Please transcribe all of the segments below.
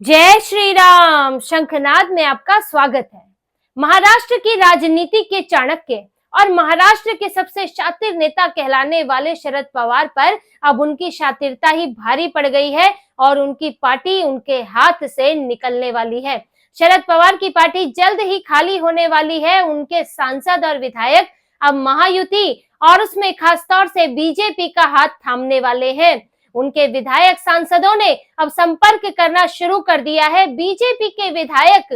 जय श्री राम। शंखनाद में आपका स्वागत है। महाराष्ट्र की राजनीति के चाणक्य और महाराष्ट्र के सबसे शातिर नेता कहलाने वाले शरद पवार पर अब उनकी शातिरता ही भारी पड़ गई है और उनकी पार्टी उनके हाथ से निकलने वाली है। शरद पवार की पार्टी जल्द ही खाली होने वाली है। उनके सांसद और विधायक अब महायुति और उसमें खासतौर से बीजेपी का हाथ थामने वाले हैं। उनके विधायक सांसदों ने अब संपर्क करना शुरू कर दिया है। बीजेपी के विधायक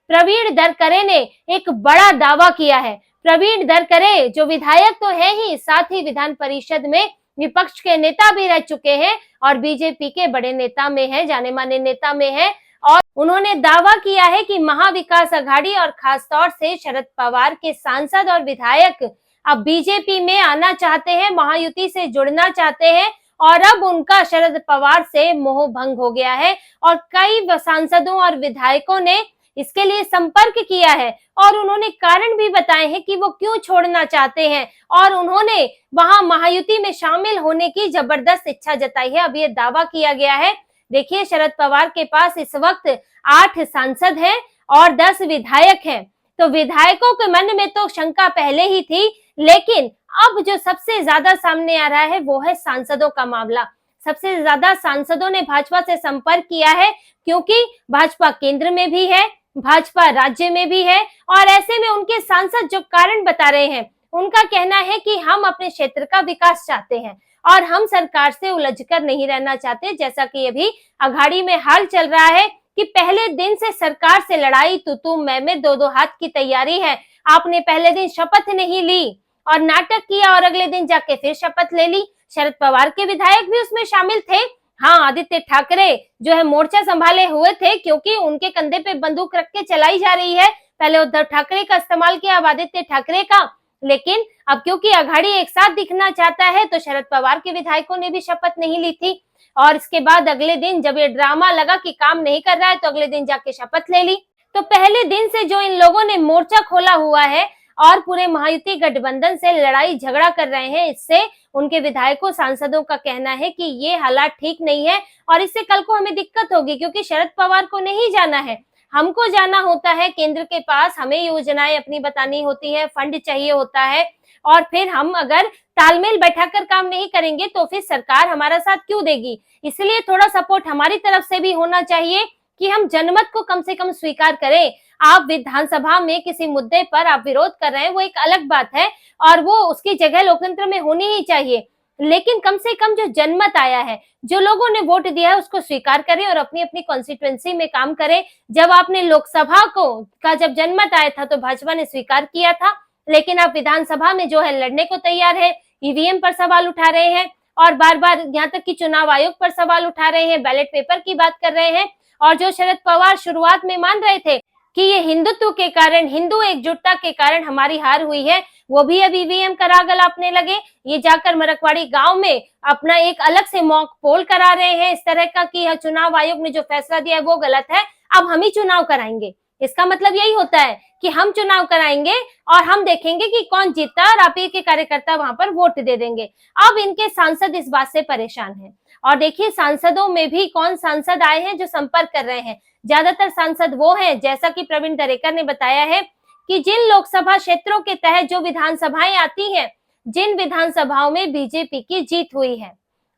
प्रवीण दरकरे ने एक बड़ा दावा किया है। प्रवीण दरकरे जो विधायक तो है ही, साथ ही विधान परिषद में विपक्ष के नेता भी रह चुके हैं और बीजेपी के बड़े नेता में है, जाने माने नेता में है। और उन्होंने दावा किया है कि महाविकास आघाड़ी और खासतौर से शरद पवार के सांसद और विधायक अब बीजेपी में आना चाहते हैं, महायुति से जुड़ना चाहते हैं और अब उनका शरद पवार से मोह भंग हो गया है और कई सांसदों और विधायकों ने इसके लिए संपर्क किया है और उन्होंने कारण भी बताए हैं कि वो क्यों छोड़ना चाहते हैं और उन्होंने वहां महायुति में शामिल होने की जबरदस्त इच्छा जताई है। अब ये दावा किया गया है। देखिए, शरद पवार के पास इस वक्त 8 सांसद हैं और 10 विधायक हैं। तो विधायकों के मन में तो शंका पहले ही थी, लेकिन अब जो सबसे ज्यादा सामने आ रहा है वो है सांसदों का मामला। सबसे ज्यादा सांसदों ने भाजपा से संपर्क किया है क्योंकि भाजपा केंद्र में भी है, भाजपा राज्य में भी है और ऐसे में उनके सांसद जो कारण बता रहे हैं, उनका कहना है कि हम अपने क्षेत्र का विकास चाहते हैं और हम सरकार से उलझकर नहीं रहना चाहते। जैसा कि अभी अघाड़ी में हाल चल रहा है कि पहले दिन से सरकार से लड़ाई, तू मैं दो हाथ की तैयारी है। आपने पहले दिन शपथ नहीं ली और नाटक किया और अगले दिन जाके फिर शपथ ले ली। शरद पवार के विधायक भी उसमें शामिल थे। हाँ, आदित्य ठाकरे जो है मोर्चा संभाले हुए थे क्योंकि उनके कंधे पे बंदूक रख के चलाई जा रही है। पहले उद्धव ठाकरे का इस्तेमाल किया, अब आदित्य ठाकरे का। लेकिन अब क्योंकि अघाड़ी एक साथ दिखना चाहता है तो शरद पवार के विधायकों ने भी शपथ नहीं ली थी और इसके बाद अगले दिन जब ये ड्रामा लगा कि काम नहीं कर रहा है तो अगले दिन जाके शपथ ले ली। तो पहले दिन से जो इन लोगों ने मोर्चा खोला हुआ है और पूरे महायुति गठबंधन से लड़ाई झगड़ा कर रहे हैं, इससे उनके विधायकों सांसदों का कहना है कि ये हालात ठीक नहीं है और इससे कल को हमें दिक्कत होगी क्योंकि शरद पवार को नहीं जाना है, हमको जाना होता है केंद्र के पास। हमें योजनाएं अपनी बतानी होती है, फंड चाहिए होता है और फिर हम अगर तालमेल बैठाकर काम नहीं करेंगे तो फिर सरकार हमारा साथ क्यों देगी। इसलिए थोड़ा सपोर्ट हमारी तरफ से भी होना चाहिए कि हम जनमत को कम से कम स्वीकार करें। आप विधानसभा में किसी मुद्दे पर आप विरोध कर रहे हैं, वो एक अलग बात है और वो उसकी जगह लोकतंत्र में होनी ही चाहिए, लेकिन कम से कम जो जनमत आया है, जो लोगों ने वोट दिया है, उसको स्वीकार करें और अपनी अपनी कॉन्स्टिट्यूएंसी में काम करें। जब आपने लोकसभा का जब जनमत आया था तो भाजपा ने स्वीकार किया था, लेकिन आप विधानसभा में जो है लड़ने को तैयार है, ईवीएम पर सवाल उठा रहे हैं और बार बार यहाँ तक कि चुनाव आयोग पर सवाल उठा रहे हैं, बैलेट पेपर की बात कर रहे हैं। और जो शरद पवार शुरुआत में मान रहे थे कि ये हिंदुत्व के कारण, हिंदू एकजुटता के कारण हमारी हार हुई है, वो भी अब ईवीएम का राग अलापने लगे। ये जाकर मरकवाड़ी गांव में अपना एक अलग से मॉक पोल करा रहे हैं इस तरह का कि चुनाव आयोग ने जो फैसला दिया है वो गलत है, अब हम ही चुनाव कराएंगे। इसका मतलब यही होता है कि हम चुनाव कराएंगे और हम देखेंगे कि कौन जीतता है और आप के कार्यकर्ता वहां पर वोट दे देंगे। अब इनके सांसद इस बात से परेशान हैं और देखिए सांसदों में भी कौन सांसद आए हैं जो संपर्क कर रहे हैं। ज्यादातर सांसद वो हैं, जैसा कि प्रवीण दरेकर ने बताया है, कि जिन लोकसभा क्षेत्रों के तहत जो विधानसभाएं आती हैं, जिन विधानसभाओं में बीजेपी की जीत हुई है।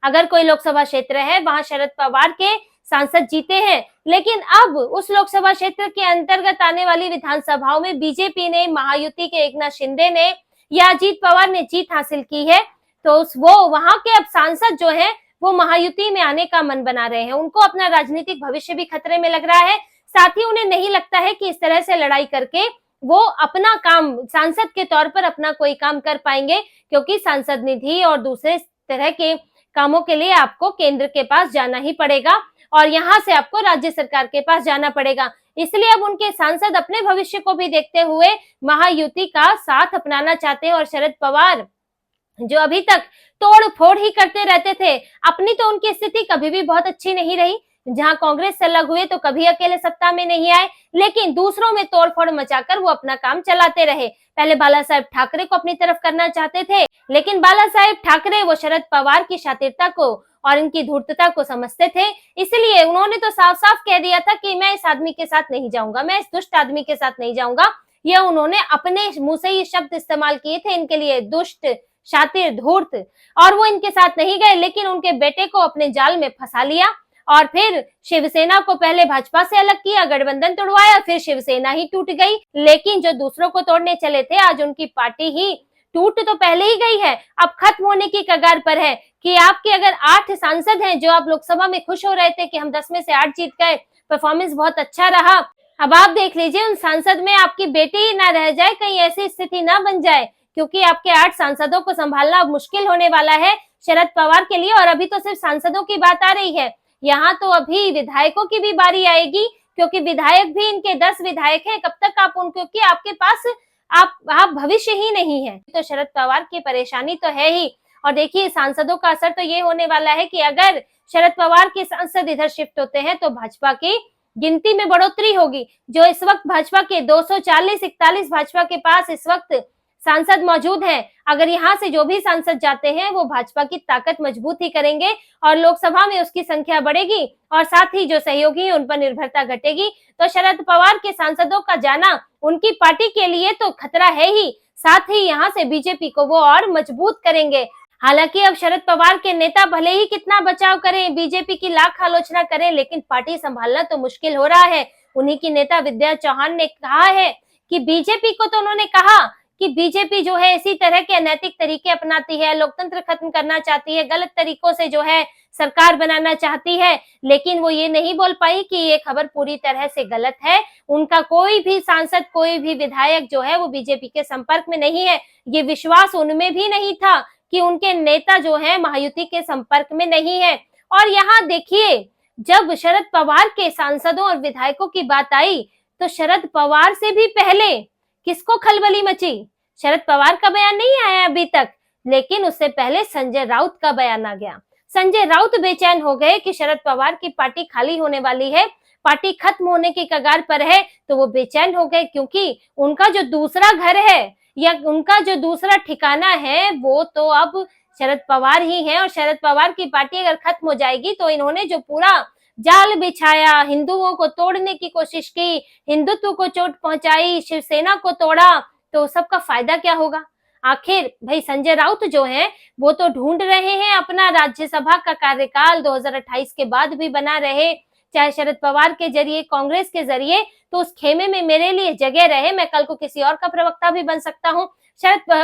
अगर कोई लोकसभा क्षेत्र है वहां शरद पवार के सांसद जीते हैं, लेकिन अब उस लोकसभा क्षेत्र के अंतर्गत आने वाली विधानसभाओं में बीजेपी ने, महायुति के एकनाथ शिंदे ने या अजीत पवार ने जीत हासिल की है, तो वो वहां के अब सांसद जो है वो महायुति में आने का मन बना रहे हैं। उनको अपना राजनीतिक भविष्य भी खतरे में लग रहा है। साथ ही उन्हें नहीं लगता है कि इस तरह से लड़ाई करके वो अपना काम सांसद के तौर पर अपना कोई काम कर पाएंगे, क्योंकि सांसद निधि और दूसरे तरह के कामों के लिए आपको केंद्र के पास जाना ही पड़ेगा और यहाँ से आपको राज्य सरकार के पास जाना पड़ेगा। इसलिए अब उनके सांसद अपने भविष्य को भी देखते हुए महायुति का साथ अपनाना चाहते हैं और शरद पवार जो अभी तक तोड़ फोड़ ही करते रहते थे, अपनी तो उनकी स्थिति कभी भी बहुत अच्छी नहीं रही। जहां कांग्रेस से अलग हुए तो कभी अकेले सत्ता में नहीं आए, लेकिन दूसरों में तोड़फोड़ मचाकर वो अपना काम चलाते रहे। पहले बाला साहेब ठाकरे को अपनी तरफ करना चाहते थे, लेकिन बाला साहेब ठाकरे वो शरद पवार की शातिरता को और इनकी धूर्तता को समझते थे। इसलिए उन्होंने तो साफ साफ कह दिया था कि मैं इस आदमी के साथ नहीं जाऊंगा, मैं इस दुष्ट आदमी के साथ नहीं जाऊंगा। यह उन्होंने अपने मुंह से ये शब्द इस्तेमाल किए थे इनके लिए, दुष्ट, शातिर, धूर्त। और वो इनके साथ नहीं गए, लेकिन उनके बेटे को अपने जाल में फंसा लिया और फिर शिवसेना को पहले भाजपा से अलग किया, गठबंधन तोड़वाया, फिर शिवसेना ही टूट गई। लेकिन जो दूसरों को तोड़ने चले थे, आज उनकी पार्टी ही टूट तो पहले ही गई है, अब खत्म होने की कगार पर है। कि आपके अगर 8 सांसद हैं, जो आप लोकसभा में खुश हो रहे थे कि हम 10 में से 8 जीत गए, परफॉर्मेंस बहुत अच्छा रहा, अब आप देख लीजिए उन सांसद में आपकी बेटी ही ना रह जाए, कहीं ऐसी स्थिति ना बन जाए, क्योंकि आपके 8 सांसदों को संभालना अब मुश्किल होने वाला है शरद पवार के लिए। और अभी तो सिर्फ सांसदों की बात आ रही है, यहाँ तो अभी विधायकों की भी बारी आएगी, क्योंकि विधायक भी इनके 10 विधायक हैं। कब तक आप उनको, क्योंकि आपके पास आप भविष्य ही नहीं है। तो शरद पवार की परेशानी तो है ही। और देखिए सांसदों का असर तो ये होने वाला है कि अगर शरद पवार के सांसद इधर शिफ्ट होते हैं तो भाजपा की गिनती में बढ़ोतरी होगी। जो इस वक्त भाजपा के 240-41 भाजपा के पास इस वक्त सांसद मौजूद हैं, अगर यहाँ से जो भी सांसद जाते हैं वो भाजपा की ताकत मजबूत ही करेंगे और लोकसभा में उसकी संख्या बढ़ेगी और साथ ही जो सहयोगी है उन पर निर्भरता घटेगी। तो शरद पवार के सांसदों का जाना उनकी पार्टी के लिए तो खतरा है ही, साथ ही यहाँ से बीजेपी को वो और मजबूत करेंगे। हालांकि अब शरद पवार के नेता भले ही कितना बचाव करें, बीजेपी की लाख आलोचना करें, लेकिन पार्टी संभालना तो मुश्किल हो रहा है। उन्हीं की नेता विद्या चौहान ने कहा है कि बीजेपी को, तो उन्होंने कहा कि बीजेपी जो है इसी तरह के अनैतिक तरीके अपनाती है, लोकतंत्र खत्म करना चाहती है, गलत तरीकों से जो है सरकार बनाना चाहती है। लेकिन वो ये नहीं बोल पाई कि ये खबर पूरी तरह से गलत है। उनका कोई भी सांसद, कोई भी विधायक जो है वो बीजेपी के संपर्क में नहीं है। ये विश्वास उनमें भी नहीं था कि उनके नेता जो है महायुति के संपर्क में नहीं है। और यहाँ देखिए, जब शरद पवार के सांसदों और विधायकों की बात आई तो शरद पवार से भी पहले किसको खलबली मची? शरद पवार का बयान नहीं आया अभी तक, लेकिन उससे पहले संजय राउत का बयान आ गया। संजय राउत बेचैन हो गए कि शरद पवार की पार्टी खाली होने वाली है, पार्टी खत्म होने की कगार पर है। तो वो बेचैन हो गए क्योंकि उनका जो दूसरा घर है या उनका जो दूसरा ठिकाना है वो तो अब शरद पवार ही है। और शरद पवार की पार्टी अगर खत्म हो जाएगी तो इन्होंने जो पूरा जाल बिछाया, हिंदुओं को तोड़ने की कोशिश की, हिंदुत्व को चोट पहुंचाई, शिवसेना को तोड़ा, तो सबका फायदा क्या होगा? आखिर भाई संजय राउत जो है वो तो ढूंढ रहे हैं अपना राज्यसभा का कार्यकाल 2028 के बाद भी बना रहे, चाहे शरद पवार के जरिए, कांग्रेस के जरिए, तो उस खेमे में मेरे लिए जगह रहे, मैं कल को किसी और का प्रवक्ता भी बन सकता हूँ।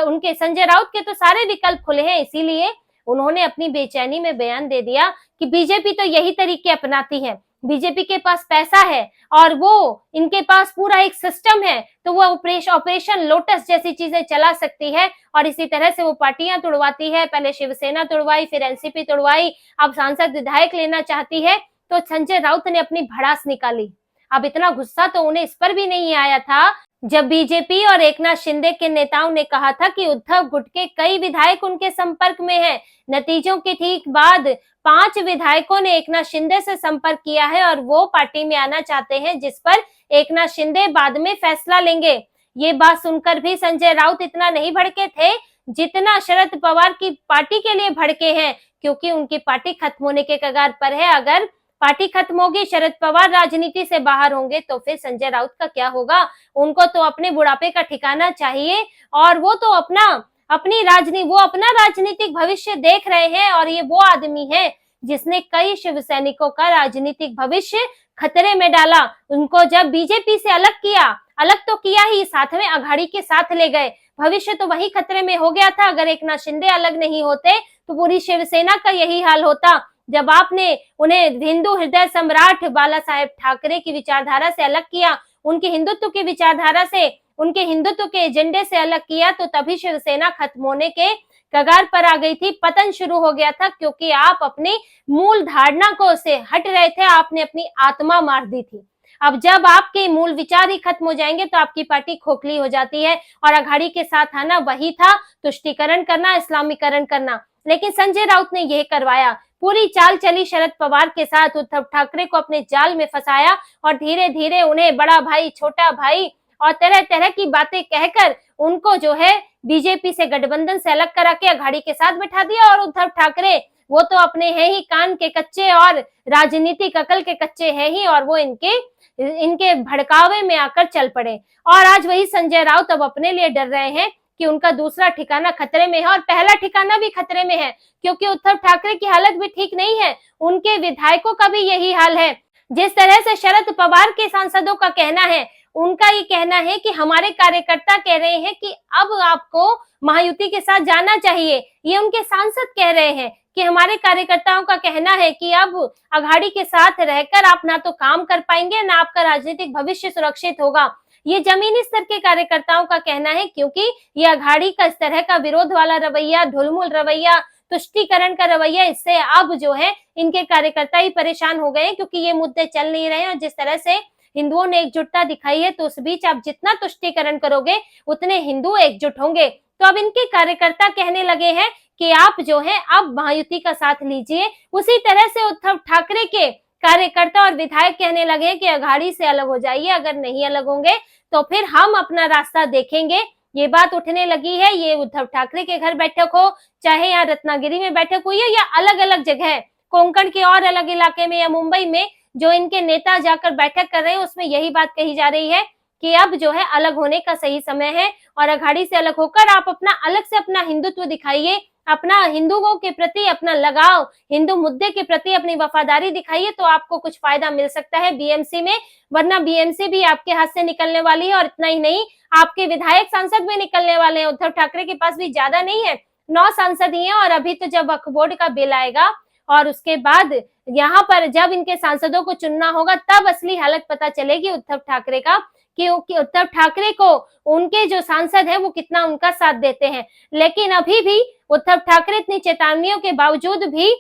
उनके संजय राउत के तो सारे विकल्प खुले हैं, इसीलिए उन्होंने अपनी बेचैनी में बयान दे दिया कि बीजेपी तो यही तरीके अपनाती है, बीजेपी के पास पैसा है और वो इनके पास पूरा एक सिस्टम है, तो वो ऑपरेशन लोटस जैसी चीजें चला सकती है और इसी तरह से वो पार्टियां तुड़वाती है। पहले शिवसेना तुड़वाई, फिर एनसीपी तुड़वाई, अब सांसद विधायक लेना चाहती है। तो संजय राउत ने अपनी भड़ास निकाली। अब इतना गुस्सा तो उन्हें इस पर भी नहीं आया था जब बीजेपी और एकनाथ शिंदे के नेताओं ने कहा था कि उद्धव गुट के कई विधायक उनके संपर्क में हैं। नतीजों के ठीक बाद 5 विधायकों ने एकनाथ शिंदे से संपर्क किया है और वो पार्टी में आना चाहते हैं, जिस पर एकनाथ शिंदे बाद में फैसला लेंगे। ये बात सुनकर भी संजय राउत इतना नहीं भड़के थे जितना शरद पवार की पार्टी के लिए भड़के हैं, क्योंकि उनकी पार्टी खत्म होने के कगार पर है। अगर पार्टी खत्म होगी, शरद पवार राजनीति से बाहर होंगे, तो फिर संजय राउत का क्या होगा? उनको तो अपने बुढ़ापे का ठिकाना चाहिए और वो तो वो अपना राजनीतिक भविष्य देख रहे हैं। और ये वो आदमी है जिसने कई शिव सैनिकों का राजनीतिक भविष्य खतरे में डाला। उनको जब बीजेपी से अलग तो किया ही, साथ में अघाड़ी के साथ ले गए। भविष्य तो वही खतरे में हो गया था। अगर एकनाथ शिंदे अलग नहीं होते तो पूरी शिवसेना का यही हाल होता। जब आपने उन्हें हिंदू हृदय सम्राट बाला साहेब ठाकरे की विचारधारा से अलग किया, उनके हिंदुत्व की विचारधारा से, उनके हिंदुत्व के एजेंडे से अलग किया, तो तभी शिवसेना खत्म होने के कगार पर आ गई थी, पतन शुरू हो गया था, क्योंकि आप अपनी मूल धारणा को से हट रहे थे, आपने अपनी आत्मा मार दी थी। अब जब आपके मूल विचार ही खत्म हो जाएंगे तो आपकी पार्टी खोखली हो जाती है। और अघाड़ी के साथ आना वही था तुष्टीकरण करना, इस्लामीकरण करना। लेकिन संजय राउत ने यह करवाया, पूरी चाल चली शरद पवार के साथ, उद्धव ठाकरे को अपने जाल में फंसाया और धीरे धीरे उन्हें बड़ा भाई, छोटा भाई और तरह तरह की बातें कहकर उनको जो है बीजेपी से गठबंधन से अलग करा के अघाड़ी के साथ बैठा दिया। और उद्धव ठाकरे वो तो अपने हैं ही कान के कच्चे और राजनीतिक अकल के कच्चे हैं ही, और वो इनके भड़कावे में आकर चल पड़े। और आज वही संजय राउत अब अपने लिए डर रहे हैं कि उनका दूसरा ठिकाना खतरे में है, और पहला ठिकाना भी खतरे में है, क्योंकि उद्धव ठाकरे की हालत भी ठीक नहीं है, उनके विधायकों का भी यही हाल है। जिस तरह से शरद पवार के सांसदों का कहना है, उनका ये कहना है कि हमारे कार्यकर्ता कह रहे हैं कि अब आपको महायुति के साथ जाना चाहिए। ये उनके सांसद कह रहे हैं कि हमारे कार्यकर्ताओं का कहना है कि अब अघाड़ी के साथ रहकर आप ना तो काम कर पाएंगे, ना आपका राजनीतिक भविष्य सुरक्षित होगा। ये जमीनी स्तर के कार्यकर्ताओं का कहना है, क्योंकि ये अघाड़ी का इस तरह का विरोध वाला रवैया, ढुलमुल रवैया, तुष्टीकरण का रवैया, इससे अब जो है इनके कार्यकर्ता ही परेशान हो गए, क्योंकि ये मुद्दे चल नहीं रहे हैं। और जिस तरह से हिंदुओं ने एकजुटता दिखाई है, तो उस बीच आप जितना तुष्टीकरण करोगे उतने हिंदू एकजुट होंगे। तो अब इनके कार्यकर्ता कहने लगे हैं कि आप जो है अब महायुति का साथ लीजिए। उसी तरह से उद्धव ठाकरे के कार्यकर्ता और विधायक कहने लगे कि अघाड़ी से अलग हो जाइए, अगर नहीं अलग होंगे तो फिर हम अपना रास्ता देखेंगे। ये बात उठने लगी है, ये उद्धव ठाकरे के घर बैठक हो, चाहे यहाँ रत्नागिरी में बैठक हुई है या अलग अलग जगह, कोंकण के और अलग इलाके में या मुंबई में जो इनके नेता जाकर बैठक कर रहे हैं, उसमें यही बात कही जा रही है कि अब जो है अलग होने का सही समय है, और अघाड़ी से अलग होकर आप अपना अलग से अपना हिंदुत्व दिखाइए, अपना हिंदुओं के प्रति अपना लगाव, हिंदू मुद्दे के प्रति अपनी वफादारी दिखाइए, तो आपको कुछ फायदा मिल सकता है बीएमसी में, वरना बीएमसी भी आपके हाथ से निकलने वाली है। और इतना ही नहीं, आपके विधायक सांसद भी निकलने वाले हैं। उद्धव ठाकरे के पास भी ज्यादा नहीं है, 9 सांसद ही हैं, और अभी तो जब वक्फ बोर्ड का बिल आएगा और उसके बाद यहाँ पर जब इनके सांसदों को चुनना होगा, तब असली हालत पता चलेगी उद्धव ठाकरे का, कि उद्धव ठाकरे को उनके जो सांसद है वो कितना उनका साथ देते हैं। लेकिन अभी भी उद्धव ठाकरे इतनी चेतावनियों के बावजूद भी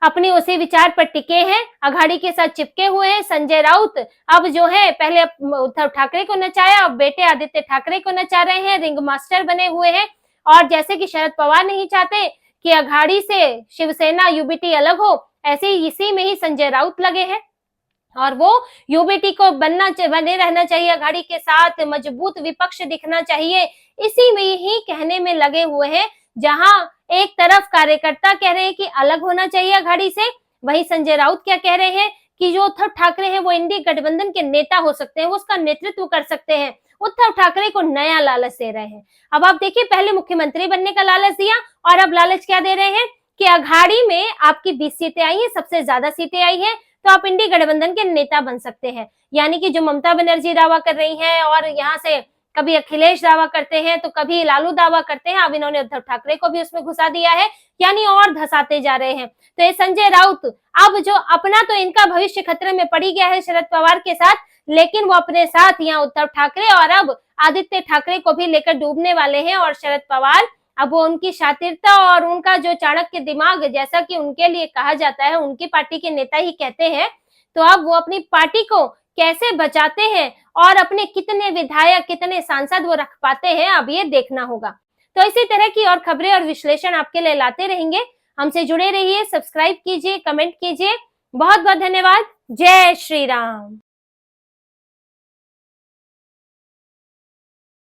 अपने उसी विचार पर टिके हैं, अघाड़ी के साथ चिपके हुए हैं। संजय राउत अब जो है, पहले उद्धव ठाकरे को नचाया, अब बेटे आदित्य ठाकरे को नचा रहे हैं, रिंग मास्टर बने हुए हैं। और जैसे कि शरद पवार नहीं चाहते कि अघाड़ी से शिवसेना यूबीटी अलग हो, ऐसे ही इसी में ही संजय राउत लगे हैं, और वो यूबीटी को बने रहना चाहिए, अघाड़ी के साथ मजबूत विपक्ष दिखना चाहिए, इसी में ही कहने में लगे हुए हैं। जहां एक तरफ कार्यकर्ता कह रहे हैं कि अलग होना चाहिए अघाड़ी से, वहीं संजय राउत क्या कह रहे हैं कि जो उद्धव ठाकरे हैं वो इंडी गठबंधन के नेता हो सकते हैं, वो उसका नेतृत्व कर सकते हैं। उद्धव ठाकरे को नया लालच दे रहे हैं। अब आप देखिए, पहले मुख्यमंत्री बनने का लालच दिया, और अब लालच क्या दे रहे हैं कि अघाड़ी में आपकी 20 सीटें आई हैं, सबसे ज्यादा सीटें आई हैं, तो आप इंडी गठबंधन के नेता बन सकते हैं। यानी कि जो ममता बनर्जी दावा कर रही हैं, और यहाँ से कभी अखिलेश दावा करते हैं तो कभी लालू दावा करते हैं, अब इन्होंने उद्धव ठाकरे को भी उसमें घुसा दिया है, यानी और धसाते जा रहे हैं। तो ये संजय राउत अब जो अपना, तो इनका भविष्य खतरे में पड़ी गया है शरद पवार के साथ, लेकिन वो अपने साथ यहाँ उद्धव ठाकरे और अब आदित्य ठाकरे को भी लेकर डूबने वाले हैं। और शरद पवार अब वो उनकी शातिरता और उनका जो चाणक्य दिमाग, जैसा कि उनके लिए कहा जाता है, उनकी पार्टी के नेता ही कहते हैं, तो अब वो अपनी पार्टी को कैसे बचाते हैं और अपने कितने विधायक, कितने सांसद वो रख पाते हैं, अब ये देखना होगा। तो इसी तरह की और खबरें और विश्लेषण आपके लिए लाते रहेंगे। हमसे जुड़े रहिए, सब्सक्राइब कीजिए, कमेंट कीजिए। बहुत बहुत धन्यवाद। जय श्री राम।